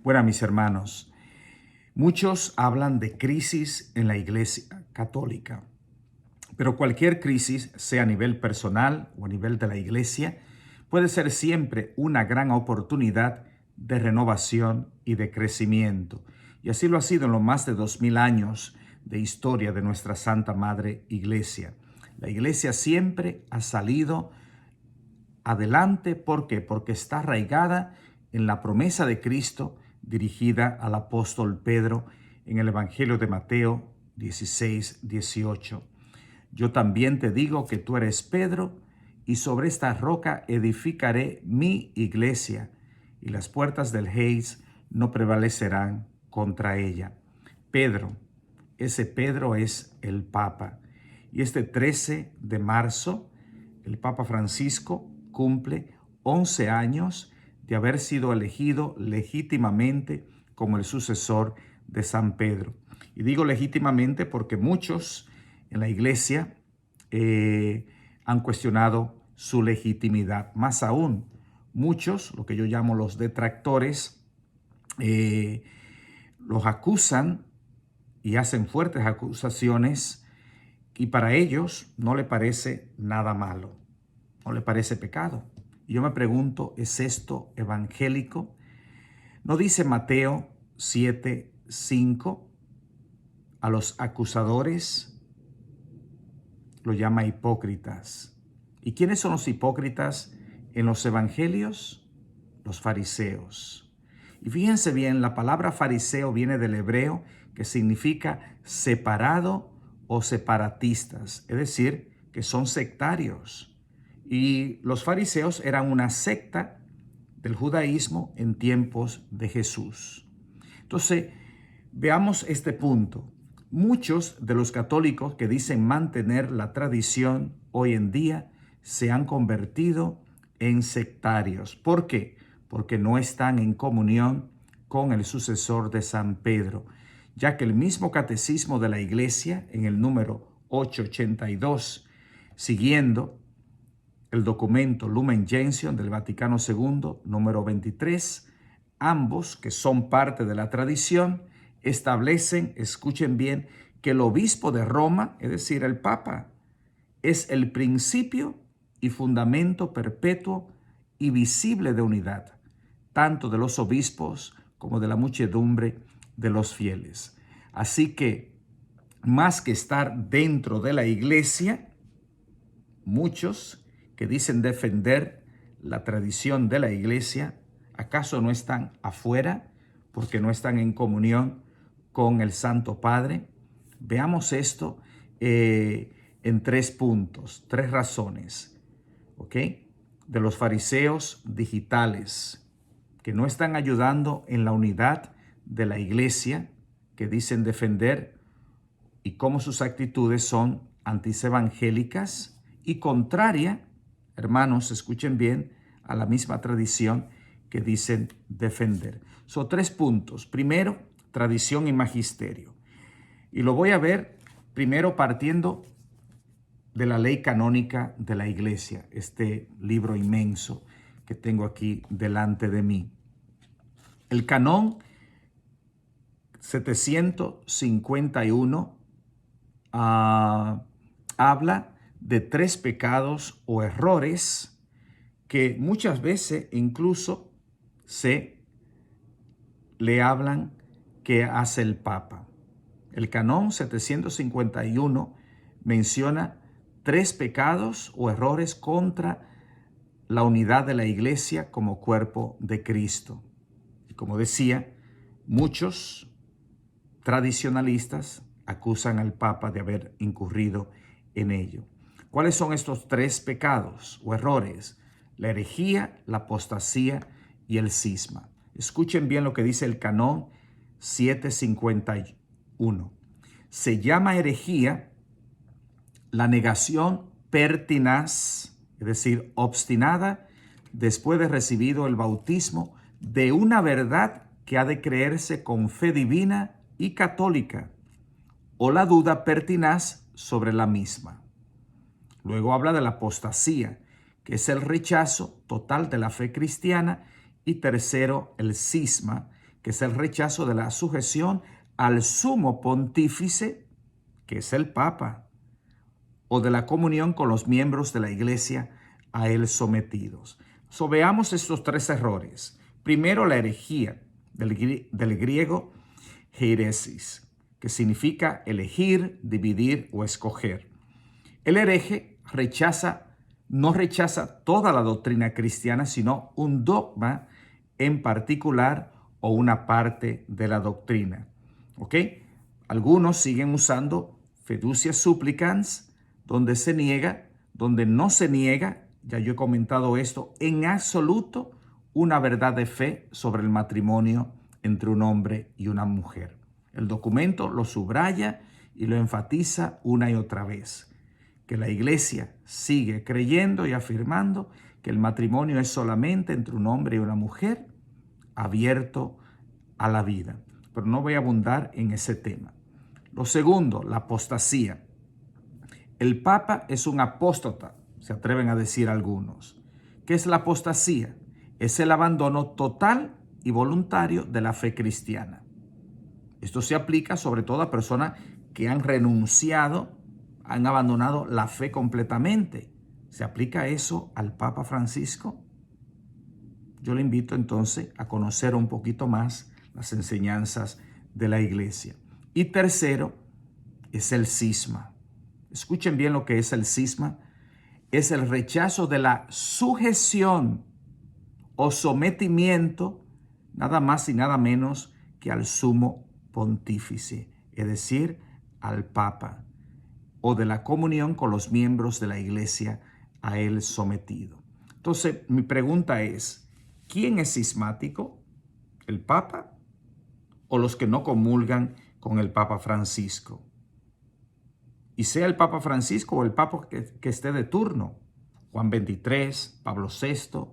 Bueno, mis hermanos, muchos hablan de crisis en la Iglesia Católica, pero cualquier crisis, sea a nivel personal o a nivel de la Iglesia, puede ser siempre una gran oportunidad de renovación y de crecimiento. Y así lo ha sido en los más de 2000 años de historia de nuestra Santa Madre Iglesia. La Iglesia siempre ha salido adelante. ¿Por qué? Porque está arraigada en la promesa de Cristo dirigida al apóstol Pedro en el Evangelio de Mateo 16:18. Yo también te digo que tú eres Pedro, y sobre esta roca edificaré mi iglesia, y las puertas del Hades no prevalecerán contra ella. Pedro, ese Pedro es el Papa. Y este 13 de marzo, el Papa Francisco cumple 11 años de haber sido elegido legítimamente como el sucesor de San Pedro. Y digo legítimamente porque muchos en la iglesia han cuestionado su legitimidad. Más aún, muchos, lo que yo llamo los detractores, los acusan y hacen fuertes acusaciones, y para ellos no le parece nada malo, no le parece pecado. Y yo me pregunto, ¿es esto evangélico? ¿No dice Mateo 7:5 a los acusadores? Lo llama hipócritas. ¿Y quiénes son los hipócritas en los evangelios? Los fariseos. Y fíjense bien, la palabra fariseo viene del hebreo, que significa separado o separatistas, es decir, que son sectarios. Y los fariseos eran una secta del judaísmo en tiempos de Jesús. Entonces, veamos este punto. Muchos de los católicos que dicen mantener la tradición hoy en día se han convertido en sectarios. ¿Por qué? Porque no están en comunión con el sucesor de San Pedro, ya que el mismo catecismo de la Iglesia, en el número 882, siguiendo el documento Lumen Gentium del Vaticano II, número 23, ambos, que son parte de la tradición, establecen, escuchen bien, que el obispo de Roma, es decir, el Papa, es el principio y fundamento perpetuo y visible de unidad, tanto de los obispos como de la muchedumbre de los fieles. Así que, más que estar dentro de la iglesia, muchos que dicen defender la tradición de la iglesia, ¿acaso no están afuera porque no están en comunión con el Santo Padre? Veamos esto en 3 puntos, 3 razones, ¿ok? De los fariseos digitales que no están ayudando en la unidad de la iglesia, que dicen defender, y cómo sus actitudes son antievangélicas y contraria, hermanos, escuchen bien, a la misma tradición que dicen defender. Son 3 puntos. Primero, tradición y magisterio. Y lo voy a ver primero partiendo de la ley canónica de la iglesia, este libro inmenso que tengo aquí delante de mí. El canón 751 habla de 3 pecados o errores que muchas veces incluso se le hablan que hace el Papa. El canón 751 menciona 3 pecados o errores contra la unidad de la iglesia como cuerpo de Cristo. Y como decía, muchos tradicionalistas acusan al Papa de haber incurrido en ello. ¿Cuáles son estos 3 pecados o errores? La herejía, la apostasía y el cisma. Escuchen bien lo que dice el canón 751. Se llama herejía la negación pertinaz, es decir, obstinada, después de recibido el bautismo, de una verdad que ha de creerse con fe divina y católica, o la duda pertinaz sobre la misma. Luego habla de la apostasía, que es el rechazo total de la fe cristiana, y tercero, el cisma, que es el rechazo de la sujeción al sumo pontífice, que es el Papa, o de la comunión con los miembros de la Iglesia a él sometidos. Veamos estos tres errores. Primero, la herejía, del griego heiresis, que significa elegir, dividir o escoger. El hereje no rechaza toda la doctrina cristiana, sino un dogma en particular o una parte de la doctrina. ¿Ok? Algunos siguen usando fiducia supplicans, donde no se niega, ya yo he comentado esto, en absoluto una verdad de fe sobre el matrimonio entre un hombre y una mujer. El documento lo subraya y lo enfatiza una y otra vez, que la Iglesia sigue creyendo y afirmando que el matrimonio es solamente entre un hombre y una mujer abierto a la vida. Pero no voy a abundar en ese tema. Lo segundo, la apostasía. El Papa es un apóstata, se atreven a decir algunos. ¿Qué es la apostasía? Es el abandono total y voluntario de la fe cristiana. Esto se aplica sobre todo a personas que han renunciado, han abandonado la fe completamente. ¿Se aplica eso al Papa Francisco? Yo le invito entonces a conocer un poquito más las enseñanzas de la Iglesia. Y tercero, es el cisma. Escuchen bien lo que es el cisma. Es el rechazo de la sujeción o sometimiento, nada más y nada menos que al sumo pontífice, es decir, al Papa, o de la comunión con los miembros de la Iglesia a él sometido. Entonces, mi pregunta es, ¿quién es cismático? ¿El Papa o los que no comulgan con el Papa Francisco? Y sea el Papa Francisco o el Papa que esté de turno, Juan XXIII, Pablo VI,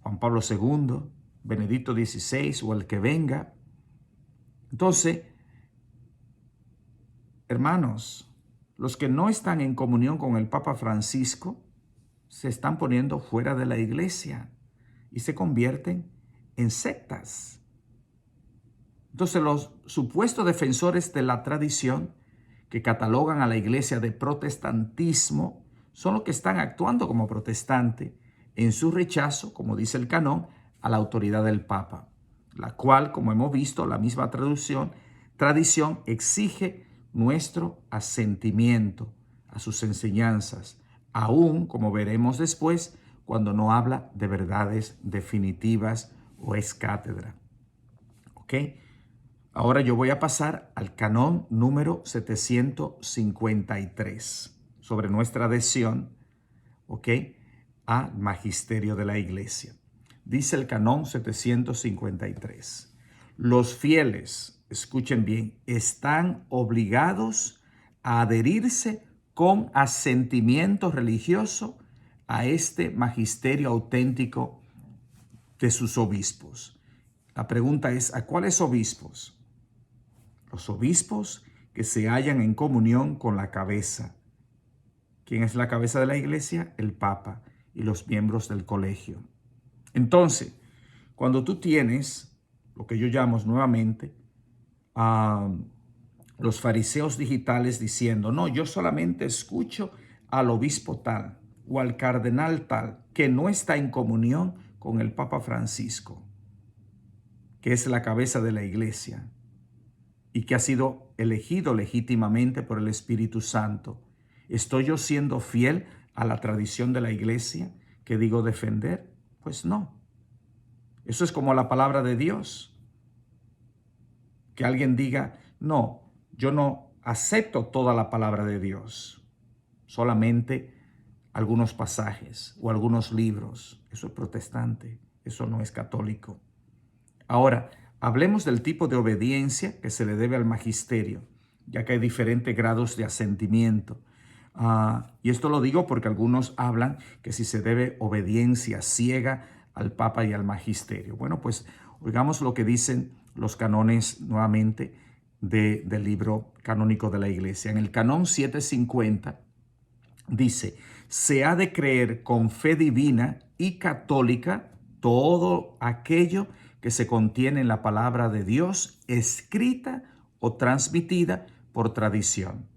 Juan Pablo II, Benedicto XVI o el que venga. Entonces, hermanos, los que no están en comunión con el Papa Francisco se están poniendo fuera de la Iglesia y se convierten en sectas. Entonces, los supuestos defensores de la tradición que catalogan a la Iglesia de protestantismo son los que están actuando como protestantes en su rechazo, como dice el canón, a la autoridad del Papa, la cual, como hemos visto, la misma tradición exige nuestro asentimiento a sus enseñanzas, aún, como veremos después, cuando no habla de verdades definitivas o es cátedra. ¿Ok? Ahora yo voy a pasar al canón número 753 sobre nuestra adhesión, ¿ok?, al magisterio de la Iglesia. Dice el canón 753. Los fieles, escuchen bien, están obligados a adherirse con asentimiento religioso a este magisterio auténtico de sus obispos. La pregunta es, ¿a cuáles obispos? Los obispos que se hallan en comunión con la cabeza. ¿Quién es la cabeza de la Iglesia? El Papa y los miembros del colegio. Entonces, cuando tú tienes lo que yo llamo nuevamente a los fariseos digitales diciendo, no, yo solamente escucho al obispo tal o al cardenal tal que no está en comunión con el Papa Francisco, que es la cabeza de la Iglesia y que ha sido elegido legítimamente por el Espíritu Santo. ¿Estoy yo siendo fiel a la tradición de la Iglesia que digo defender? Pues no. Eso es como la palabra de Dios. Que alguien diga, no, yo no acepto toda la palabra de Dios, solamente algunos pasajes o algunos libros. Eso es protestante, eso no es católico. Ahora, hablemos del tipo de obediencia que se le debe al magisterio, ya que hay diferentes grados de asentimiento. Y esto lo digo porque algunos hablan que si se debe obediencia ciega al Papa y al magisterio. Bueno, pues oigamos lo que dicen los canones nuevamente del libro canónico de la Iglesia. En el canón 750 dice, se ha de creer con fe divina y católica todo aquello que se contiene en la palabra de Dios, escrita o transmitida por tradición.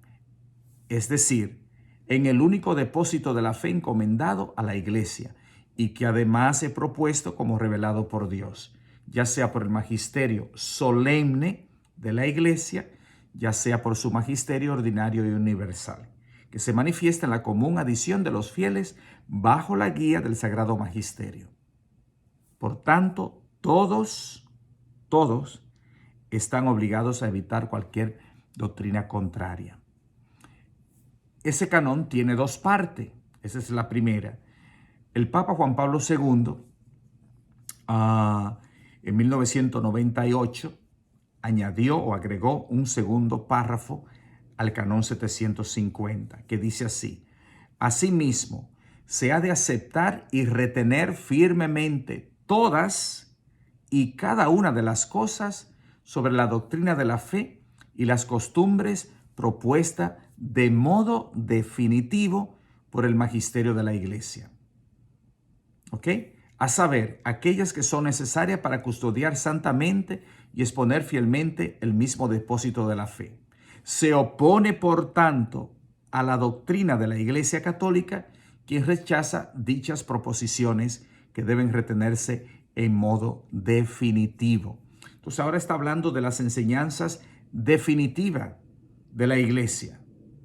Es decir, en el único depósito de la fe encomendado a la Iglesia y que además he propuesto como revelado por Dios, ya sea por el magisterio solemne de la Iglesia, ya sea por su magisterio ordinario y universal, que se manifiesta en la común adición de los fieles bajo la guía del Sagrado Magisterio. Por tanto, todos están obligados a evitar cualquier doctrina contraria. Ese canon tiene dos partes. Esa es la primera. El Papa Juan Pablo II, en 1998, añadió o agregó un segundo párrafo al canon 750, que dice así: asimismo, se ha de aceptar y retener firmemente todas y cada una de las cosas sobre la doctrina de la fe y las costumbres propuestas de modo definitivo por el magisterio de la Iglesia. ¿Ok? A saber, aquellas que son necesarias para custodiar santamente y exponer fielmente el mismo depósito de la fe. Se opone, por tanto, a la doctrina de la Iglesia Católica, quien rechaza dichas proposiciones que deben retenerse en modo definitivo. Entonces ahora está hablando de las enseñanzas definitivas de la Iglesia.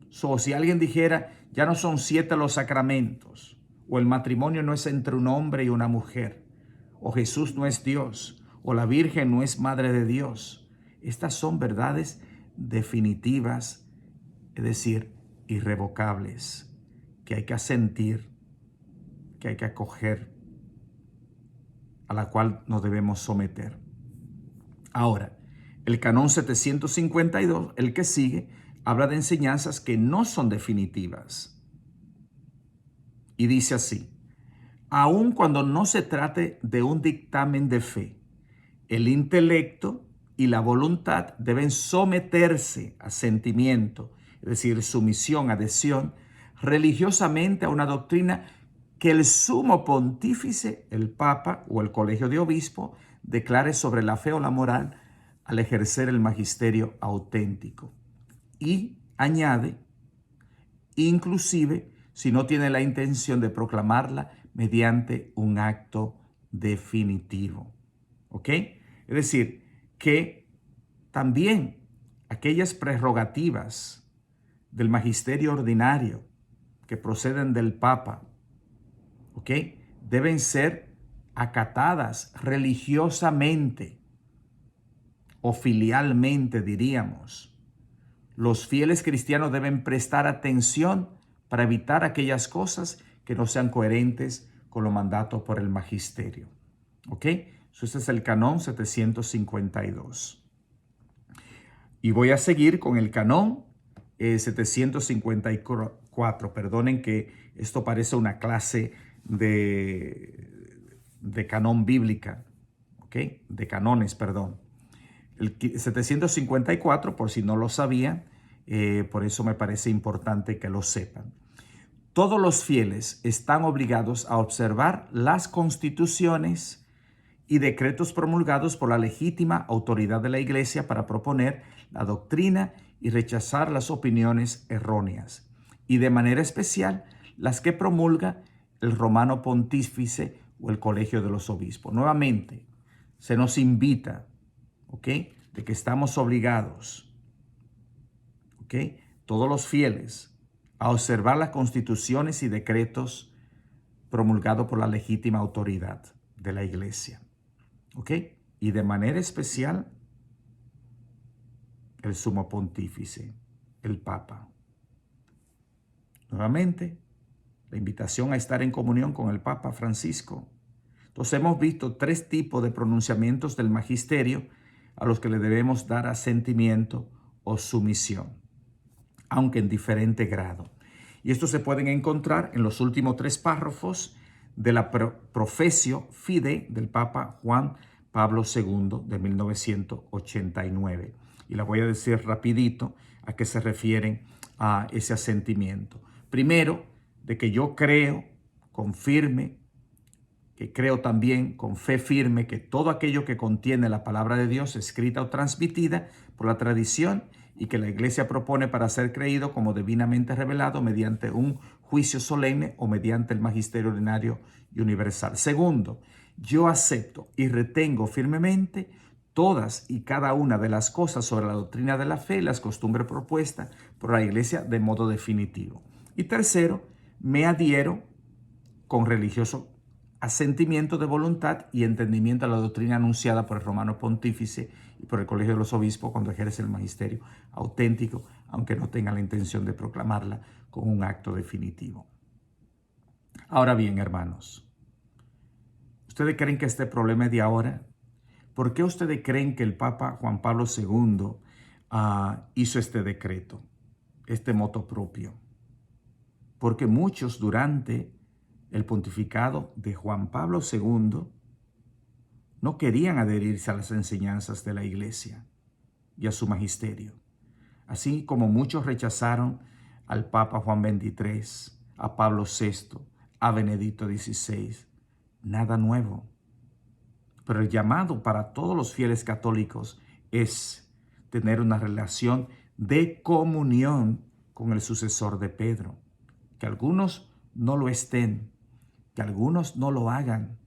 Si alguien dijera, ya no son 7 los sacramentos, o el matrimonio no es entre un hombre y una mujer, o Jesús no es Dios, o la Virgen no es Madre de Dios. Estas son verdades definitivas, es decir, irrevocables, que hay que asentir, que hay que acoger, a la cual nos debemos someter. Ahora, el canon 752, el que sigue, habla de enseñanzas que no son definitivas. Y dice así: aun cuando no se trate de un dictamen de fe, el intelecto y la voluntad deben someterse a sentimiento, es decir, sumisión, adhesión, religiosamente a una doctrina que el sumo pontífice, el Papa o el Colegio de Obispos, declare sobre la fe o la moral al ejercer el magisterio auténtico. Y añade, inclusive si no tiene la intención de proclamarla mediante un acto definitivo. ¿Ok? Es decir, que también aquellas prerrogativas del magisterio ordinario que proceden del Papa, ¿ok?, deben ser acatadas religiosamente o filialmente, diríamos. Los fieles cristianos deben prestar atención para evitar aquellas cosas que no sean coherentes con lo mandato por el magisterio. ¿Ok? Este es el canon 752. Y voy a seguir con el canon 754. Perdonen que esto parece una clase de canon bíblica. ¿Ok? De canones, perdón. El 754, por si no lo sabían, por eso me parece importante que lo sepan. Todos los fieles están obligados a observar las constituciones y decretos promulgados por la legítima autoridad de la Iglesia para proponer la doctrina y rechazar las opiniones erróneas, y de manera especial las que promulga el Romano Pontífice o el Colegio de los Obispos. Nuevamente, se nos invita, ¿ok?, de que estamos obligados, ¿ok?, todos los fieles, a observar las constituciones y decretos promulgados por la legítima autoridad de la Iglesia. ¿Ok? Y de manera especial, el sumo pontífice, el Papa. Nuevamente, la invitación a estar en comunión con el Papa Francisco. Entonces hemos visto 3 tipos de pronunciamientos del magisterio a los que le debemos dar asentimiento o sumisión, aunque en diferente grado. Y estos se pueden encontrar en los últimos 3 párrafos de la Professio Fidei del Papa Juan Pablo II de 1989. Y la voy a decir rapidito a qué se refieren a ese asentimiento. Primero, de que yo creo, confirme que creo también con fe firme que todo aquello que contiene la palabra de Dios escrita o transmitida por la tradición y que la Iglesia propone para ser creído como divinamente revelado mediante un juicio solemne o mediante el magisterio ordinario y universal. Segundo, yo acepto y retengo firmemente todas y cada una de las cosas sobre la doctrina de la fe y las costumbres propuestas por la Iglesia de modo definitivo. Y tercero, me adhiero con religioso asentimiento de voluntad y entendimiento a la doctrina anunciada por el romano pontífice y por el Colegio de los Obispos cuando ejerce el magisterio auténtico, aunque no tenga la intención de proclamarla con un acto definitivo. Ahora bien, hermanos, ¿ustedes creen que este problema es de ahora? ¿Por qué ustedes creen que el Papa Juan Pablo II hizo este decreto, este motu propio? Porque muchos durante el pontificado de Juan Pablo II no querían adherirse a las enseñanzas de la Iglesia y a su magisterio, así como muchos rechazaron al Papa Juan XXIII, a Pablo VI, a Benedicto XVI. Nada nuevo. Pero el llamado para todos los fieles católicos es tener una relación de comunión con el sucesor de Pedro. Que algunos no lo estén, que algunos no lo hagan.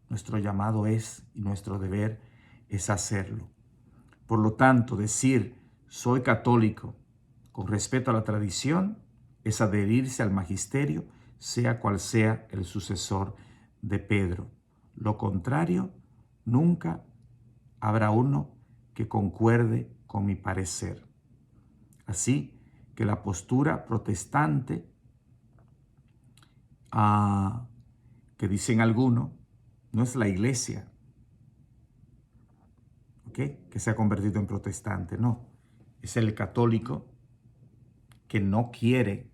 Nuestro llamado es y nuestro deber es hacerlo. Por lo tanto, decir soy católico con respeto a la tradición es adherirse al magisterio, sea cual sea el sucesor de Pedro. Lo contrario, nunca habrá uno que concuerde con mi parecer. Así que la postura protestante que dicen algunos, no es la Iglesia, que se ha convertido en protestante, no. Es el católico que no quiere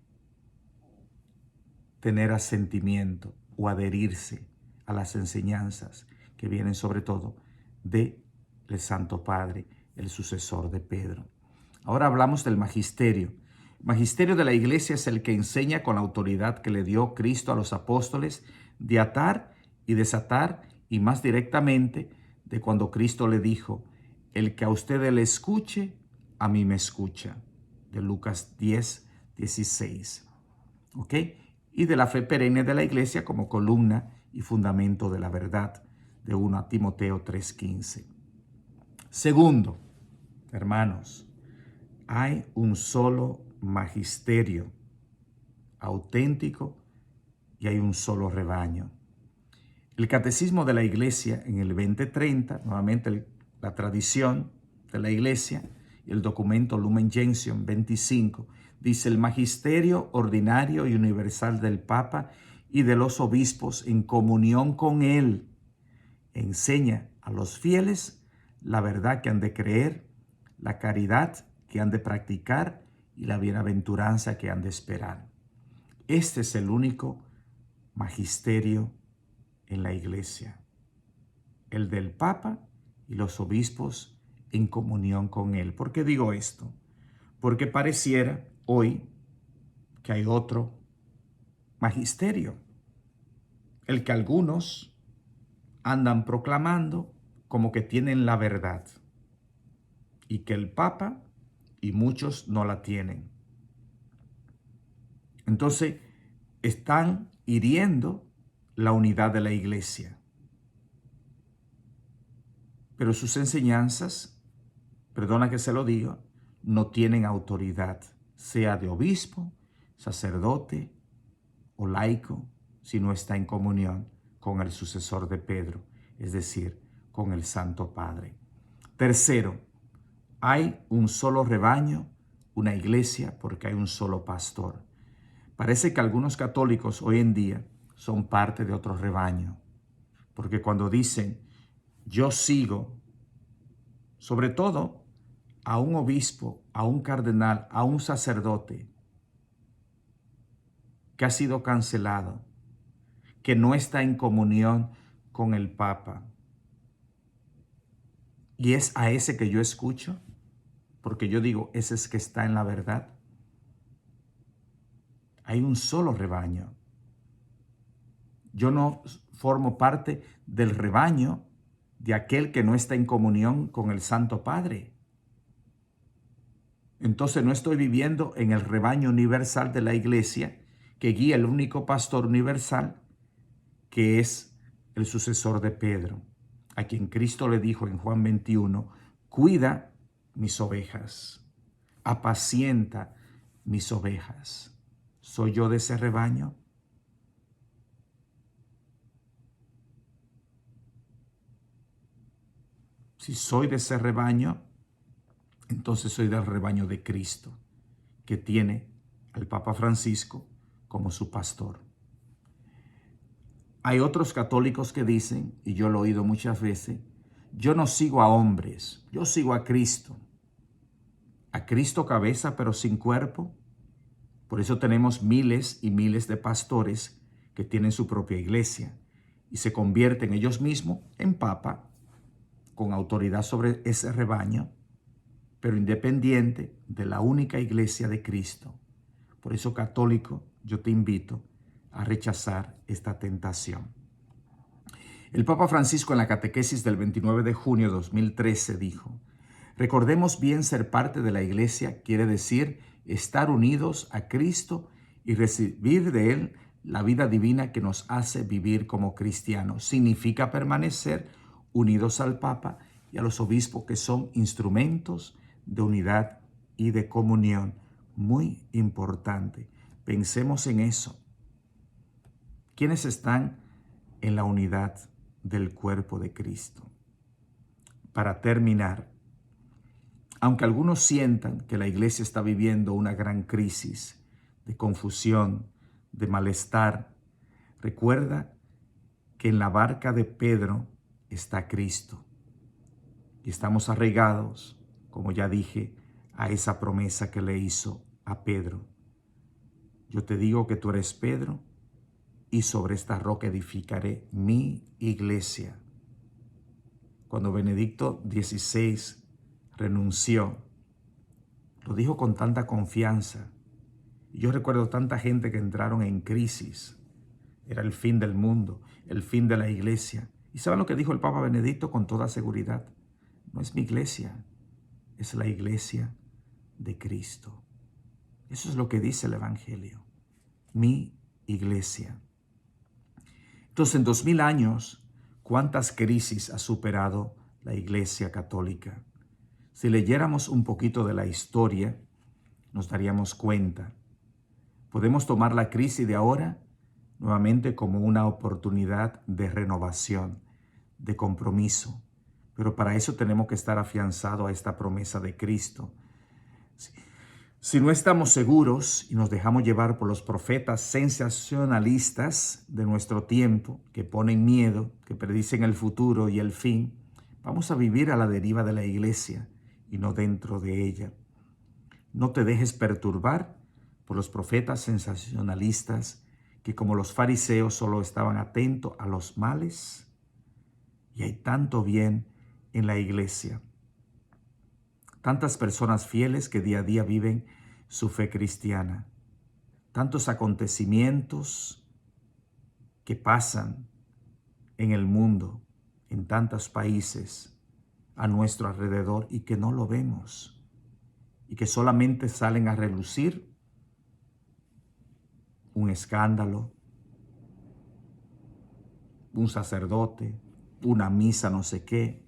tener asentimiento o adherirse a las enseñanzas que vienen sobre todo del Santo Padre, el sucesor de Pedro. Ahora hablamos del magisterio. El magisterio de la Iglesia es el que enseña con la autoridad que le dio Cristo a los apóstoles de atar y desatar, y más directamente de cuando Cristo le dijo, el que a ustedes le escuche, a mí me escucha, de Lucas 10, 16. ¿Ok? Y de la fe perenne de la Iglesia como columna y fundamento de la verdad, de 1 Timoteo 3:15. Segundo, hermanos, hay un solo magisterio auténtico y hay un solo rebaño. El Catecismo de la Iglesia en el 2030, nuevamente la tradición de la Iglesia, y el documento Lumen Gentium 25, dice el magisterio ordinario y universal del Papa y de los obispos en comunión con él enseña a los fieles la verdad que han de creer, la caridad que han de practicar y la bienaventuranza que han de esperar. Este es el único magisterio en la Iglesia, el del Papa y los obispos en comunión con él. ¿Por qué digo esto? Porque pareciera hoy que hay otro magisterio, el que algunos andan proclamando como que tienen la verdad y que el Papa y muchos no la tienen. Entonces están hiriendo la unidad de la Iglesia. Pero sus enseñanzas, perdona que se lo diga, no tienen autoridad, sea de obispo, sacerdote o laico, si no está en comunión con el sucesor de Pedro, es decir, con el Santo Padre. Tercero, hay un solo rebaño, una iglesia, porque hay un solo pastor. Parece que algunos católicos hoy en día son parte de otro rebaño, porque cuando dicen, yo sigo, sobre todo a un obispo, a un cardenal, a un sacerdote que ha sido cancelado, que no está en comunión con el Papa, y es a ese que yo escucho, porque yo digo, ese es que está en la verdad. Hay un solo rebaño. yo no formo parte del rebaño de aquel que no está en comunión con el Santo Padre. Entonces no estoy viviendo en el rebaño universal de la iglesia que guía el único pastor universal, que es el sucesor de Pedro, a quien Cristo le dijo en Juan 21, cuida mis ovejas, apacienta mis ovejas. ¿Soy yo de ese rebaño? Si soy de ese rebaño, entonces soy del rebaño de Cristo, que tiene al Papa Francisco como su pastor. Hay otros católicos que dicen, y yo lo he oído muchas veces, yo no sigo a hombres, yo sigo a Cristo. A Cristo cabeza, pero sin cuerpo. Por eso tenemos miles y miles de pastores que tienen su propia iglesia y se convierten ellos mismos en papa, con autoridad sobre ese rebaño, pero independiente de la única iglesia de Cristo. Por eso, católico, yo te invito a rechazar esta tentación. El Papa Francisco, en la catequesis del 29 de junio de 2013 dijo, recordemos bien, ser parte de la iglesia quiere decir estar unidos a Cristo y recibir de Él la vida divina que nos hace vivir como cristianos. Significa permanecer unidos al Papa y a los obispos, que son instrumentos de unidad y de comunión. Muy importante. Pensemos en eso. ¿Quiénes están en la unidad del cuerpo de Cristo? Para terminar, aunque algunos sientan que la iglesia está viviendo una gran crisis de confusión, de malestar, recuerda que en la barca de Pedro está Cristo y estamos arraigados, como ya dije, a esa promesa que le hizo a Pedro. Yo te digo que tú eres Pedro y sobre esta roca edificaré mi iglesia. Cuando Benedicto XVI renunció, lo dijo con tanta confianza. Yo recuerdo tanta gente que entraron en crisis. Era el fin del mundo, el fin de la iglesia. ¿Y saben lo que dijo el Papa Benedicto con toda seguridad? No es mi iglesia, es la iglesia de Cristo. Eso es lo que dice el Evangelio. Mi iglesia. Entonces, en 2000 años, ¿cuántas crisis ha superado la Iglesia Católica? Si leyéramos un poquito de la historia, nos daríamos cuenta. Podemos tomar la crisis de ahora nuevamente como una oportunidad de renovación, de compromiso. Pero para eso tenemos que estar afianzados a esta promesa de Cristo. Si no estamos seguros y nos dejamos llevar por los profetas sensacionalistas de nuestro tiempo, que ponen miedo, que predicen el futuro y el fin, vamos a vivir a la deriva de la iglesia y no dentro de ella. No te dejes perturbar por los profetas sensacionalistas que, como los fariseos, solo estaban atentos a los males. Y hay tanto bien en la iglesia. Tantas personas fieles que día a día viven su fe cristiana. Tantos acontecimientos que pasan en el mundo, en tantos países a nuestro alrededor y que no lo vemos. Y que solamente salen a relucir un escándalo, un sacerdote, una misa no sé qué.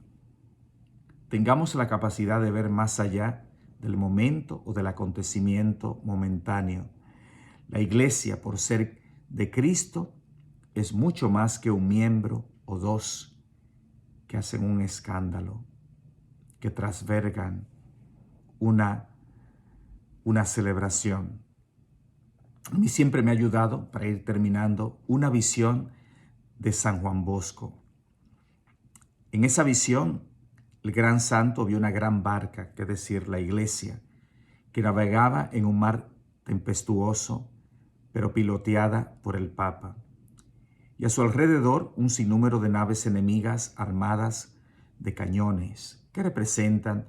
Tengamos la capacidad de ver más allá del momento o del acontecimiento momentáneo. La iglesia, por ser de Cristo, es mucho más que un miembro o dos que hacen un escándalo, que trasvergan una celebración. A mí siempre me ha ayudado, para ir terminando, una visión de San Juan Bosco. En esa visión, el gran santo vio una gran barca, que es decir, la iglesia, que navegaba en un mar tempestuoso, pero piloteada por el Papa. Y a su alrededor un sinnúmero de naves enemigas armadas de cañones, que representan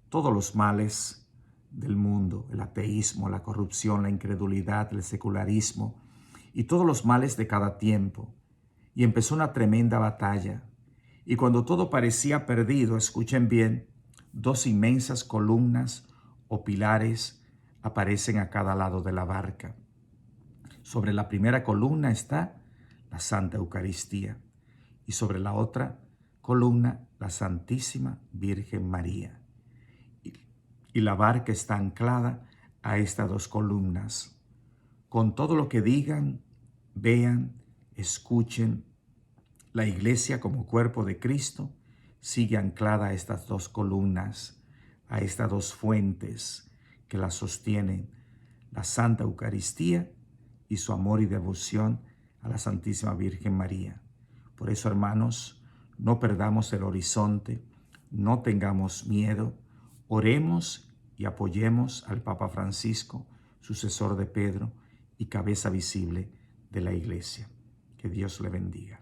todos los males del mundo, el ateísmo, la corrupción, la incredulidad, el secularismo y todos los males de cada tiempo. y empezó una tremenda batalla. Y cuando todo parecía perdido, escuchen bien, dos inmensas columnas o pilares aparecen a cada lado de la barca. Sobre la primera columna está la Santa Eucaristía y sobre la otra columna la Santísima Virgen María. Y la barca está anclada a estas dos columnas. Con todo lo que digan, vean, escuchen, la Iglesia como cuerpo de Cristo sigue anclada a estas dos columnas, a estas dos fuentes que la sostienen, la Santa Eucaristía y su amor y devoción a la Santísima Virgen María. Por eso, hermanos, no perdamos el horizonte, no tengamos miedo, oremos y apoyemos al Papa Francisco, sucesor de Pedro y cabeza visible de la Iglesia. Que Dios le bendiga.